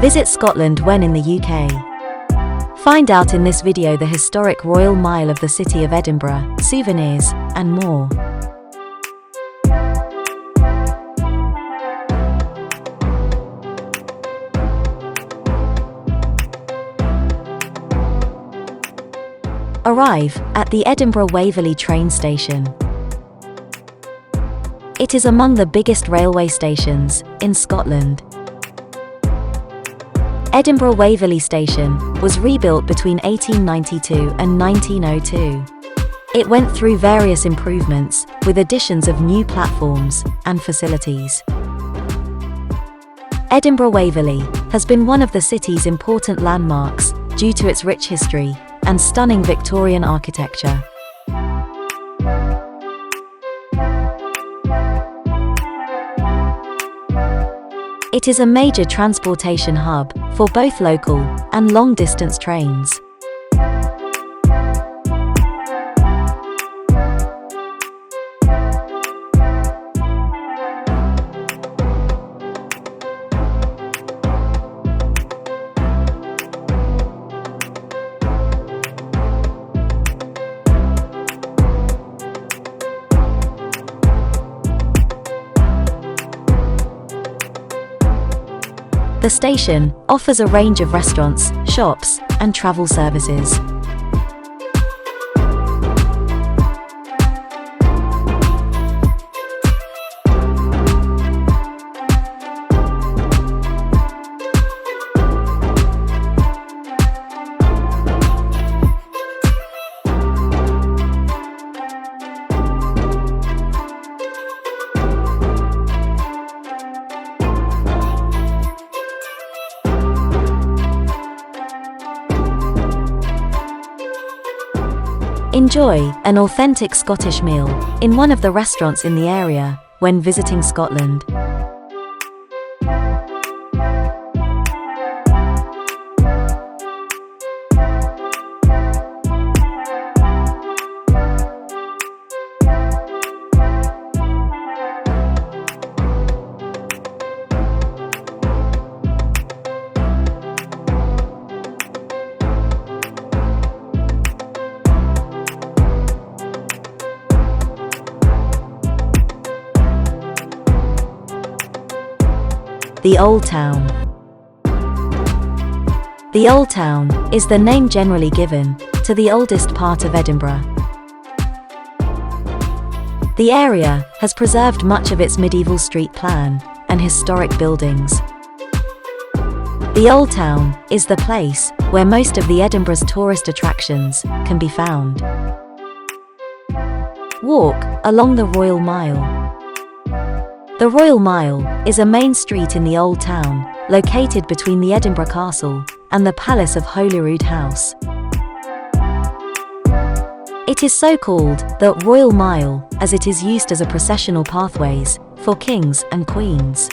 Visit Scotland when in the UK. Find out in this video the historic Royal Mile of the City of Edinburgh, souvenirs, and more. Arrive at the Edinburgh Waverly train station. It is among the biggest railway stations in Scotland. Edinburgh Waverly Station was rebuilt between 1892 and 1902. It went through various improvements, with additions of new platforms and facilities. Edinburgh Waverly has been one of the city's important landmarks due to its rich history and stunning Victorian architecture. It is a major transportation hub for both local and long-distance trains. The station offers a range of restaurants, shops, and travel services. Enjoy an authentic Scottish meal in one of the restaurants in the area when visiting Scotland. The Old Town. The Old Town is the name generally given to the oldest part of Edinburgh. The area has preserved much of its medieval street plan and historic buildings. The Old Town is the place where most of the Edinburgh's tourist attractions can be found. Walk along the Royal Mile. The Royal Mile is a main street in the Old Town, located between the Edinburgh Castle and the Palace of Holyrood House. It is so called the Royal Mile as it is used as a processional pathways for kings and queens.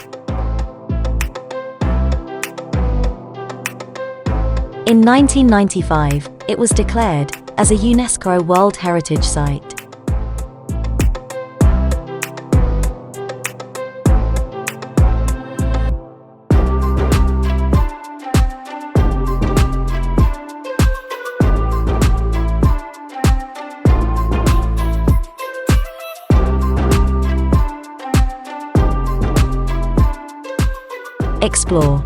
In 1995, it was declared as a UNESCO World Heritage Site. Explore.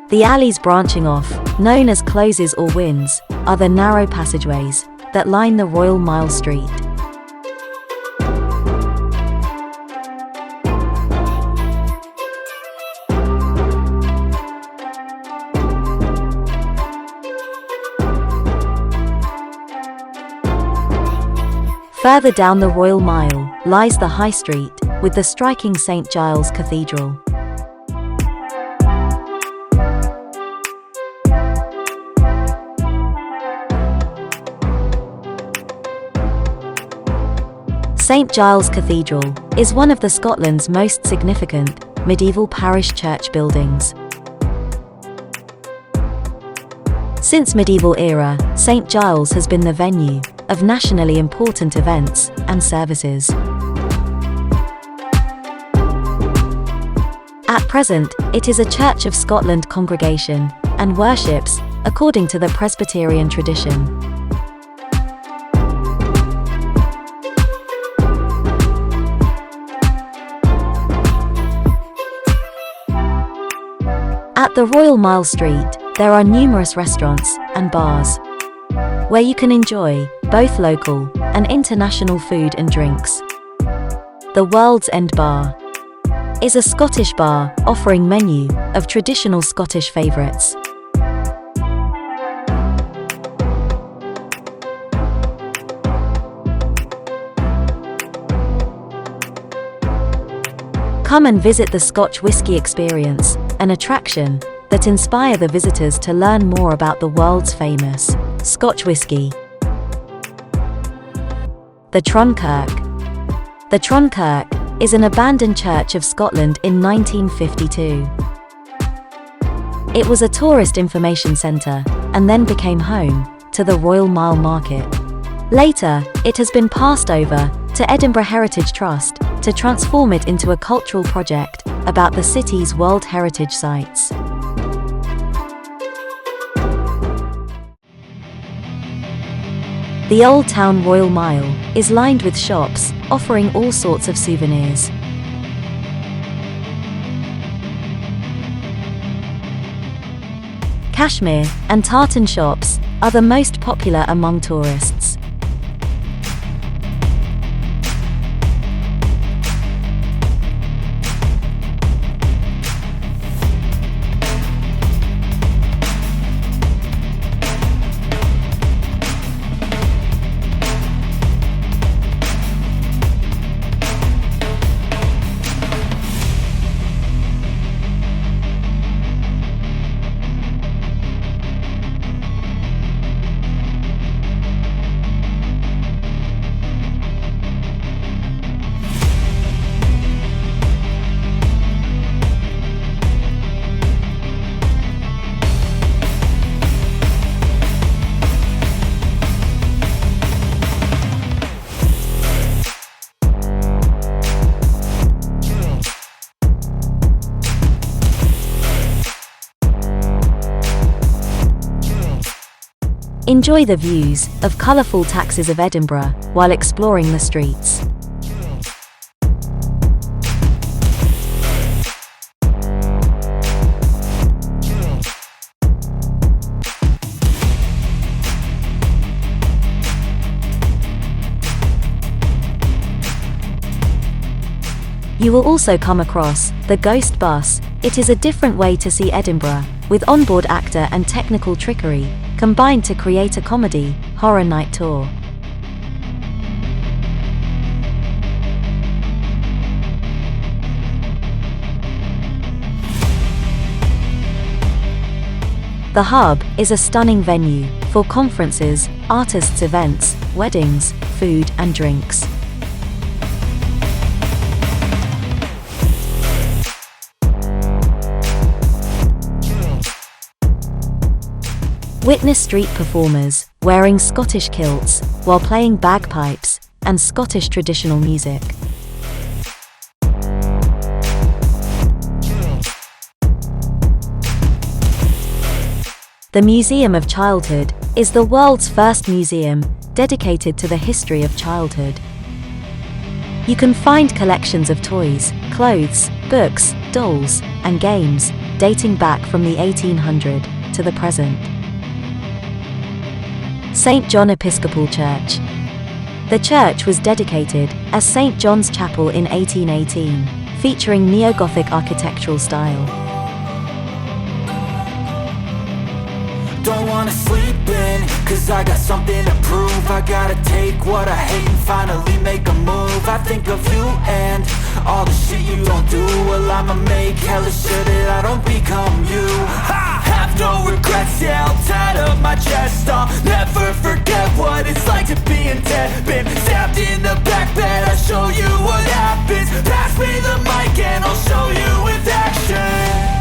The alleys branching off, known as closes or wynds, are the narrow passageways that line the Royal Mile Street. Further down the Royal Mile lies the High Street, with the striking St. Giles Cathedral. St. Giles Cathedral is one of Scotland's most significant medieval parish church buildings. Since medieval era, St. Giles has been the venue of nationally important events and services. At present, it is a Church of Scotland congregation and worships according to the Presbyterian tradition. At the Royal Mile Street, there are numerous restaurants and bars where you can enjoy both local and international food and drinks. The World's End Bar is a Scottish bar offering menu of traditional Scottish favourites. Come and visit the Scotch Whisky Experience, an attraction that inspire the visitors to learn more about the world's famous Scotch whisky. The Tronkirk. The Tronkirk is an abandoned church of Scotland in 1952. It was a tourist information centre and then became home to the Royal Mile Market. Later, it has been passed over to Edinburgh Heritage Trust to transform it into a cultural project about the city's World Heritage Sites. The Old Town Royal Mile is lined with shops offering all sorts of souvenirs. Cashmere and tartan shops are the most popular among tourists. Enjoy the views of colourful taxis of Edinburgh while exploring the streets. You will also come across the Ghost Bus. It is a different way to see Edinburgh, with onboard actor and technical trickery combined to create a comedy horror night tour. The Hub is a stunning venue for conferences, artists' events, weddings, food and drinks. Witness street performers wearing Scottish kilts while playing bagpipes and Scottish traditional music. The Museum of Childhood is the world's first museum dedicated to the history of childhood. You can find collections of toys, clothes, books, dolls, and games dating back from the 1800s to the present. St. John Episcopal Church. The church was dedicated as St. John's Chapel in 1818, featuring neo-Gothic architectural style. Don't wanna sleep in, cause I got something to prove. I gotta take what I hate and finally make a move. I think of you and all the shit you don't do. Well, I'ma make hella sure that I don't become you. I have no regrets, yeah, I'll tie up my chest. I'll never forget what it's like to be in debt. Been stabbed in the back bed, I'll show you what happens. Pass me the mic and I'll show you with action.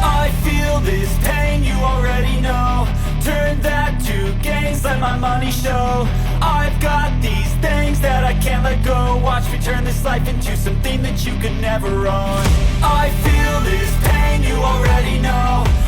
I feel this pain, you already know. Turn that to gains, let my money show. I've got these things that I can't let go. Watch me turn this this life into something that you could never own. I feel this pain, you already know.